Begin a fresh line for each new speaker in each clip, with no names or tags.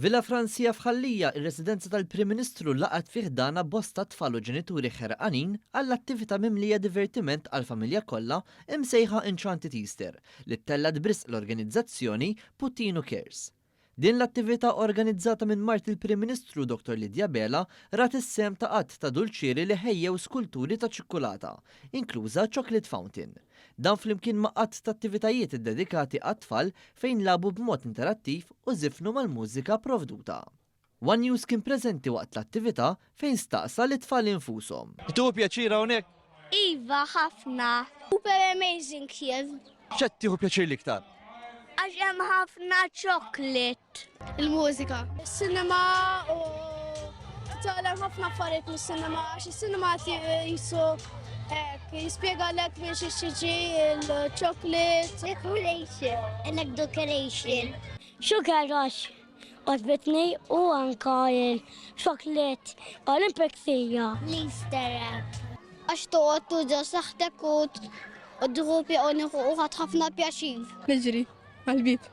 Villa Franzija f'Ħallija, ir-residenza tal-Prim Ministru laqat fih dana bosta tfal u ġenituri ħerqanin għall-attività mimlija divertiment għall-familja kollha imsejħa Enchanted Easter li ttellat brisq l-organizzazzjoni Puttino Cares. Din l-attività organizzata minn Mart il-Prim Ministru Dr. Lidja Bela rat is-sem ta' qatt ta' dulċieri li ħejjew skulturi ta' ċikkulata, inkluża Chocolate Fountain. Dan flimkien ma' qatt ta' attivitajiet iddedikati għat-tfal fejn labu b'mod interattiv u żifnu mal-mużika provduta. One News kien preżenti waqt l-attività fejn staqsa l-tfal infushom.
Tu pjaċir hawnhekk?
Iva, ħafna. Super amazing here.
X'qed tieħu pjaċir l-iktar?
Għax hemm ħafna chocolate. Il-mużika. Is-sinema u titgħallem ħafna affarijiet mis-sinema għax is-sinema jisu jispjegalek minn xi xiġi il-chocolate. Decoration. And decoration. Sugar rush. Għadbitni u anka il-chocolate Olympic thija. Easter egg. Għax toqgħod tuża saħtek u d-drupi u ħafna pjaċir.
Niġri, għal-bib.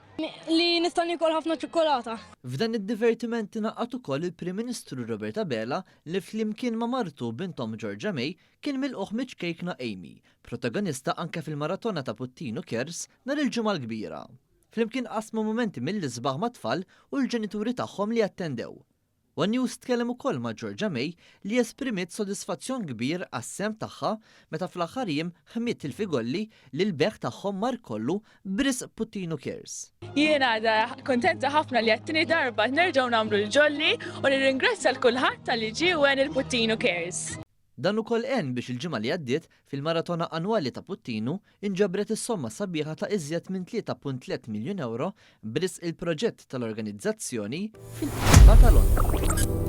Li nistani kol ħafna ċokolata.
F'dan id-divertiment ingħaqad ukoll il-Prim Ministru Roberta Bela li flimkien ma' martu bintom Georgia May kien milquh miċkejkna Amy, protagonista anke fil-maratona ta' Puttino Cares nhar il-ġimgħa l-kbira. Flimkien qasmu momenti mill-isbaħ ma' tfal u l-ġenituri tagħhom li attendew. One News tkellem ukoll ma' Georgia May li esprimiet sodisfazzjon kbir għas-sem tagħha meta fl-aħħar jiem ħmiet il-figolli li l-beħ tagħhom mar kollu brisq Puttino Cares.
Jiena kontenta ħafna li għattini darba nerġgħu nagħmlu l-ġolli u nirringrazzja l-kulħadd tal-li ġie għen il-Puttino Cares.
Dan ukoll għen biex il-ġimgħa li għaddiet fil-maratona annwali ta' Puttino inġabret is-somma sabiħa ta' iżjed minn 3.3 miljun euro brisq il-proġett tal-organizzazzjoni fil-Qisba ta' Londra.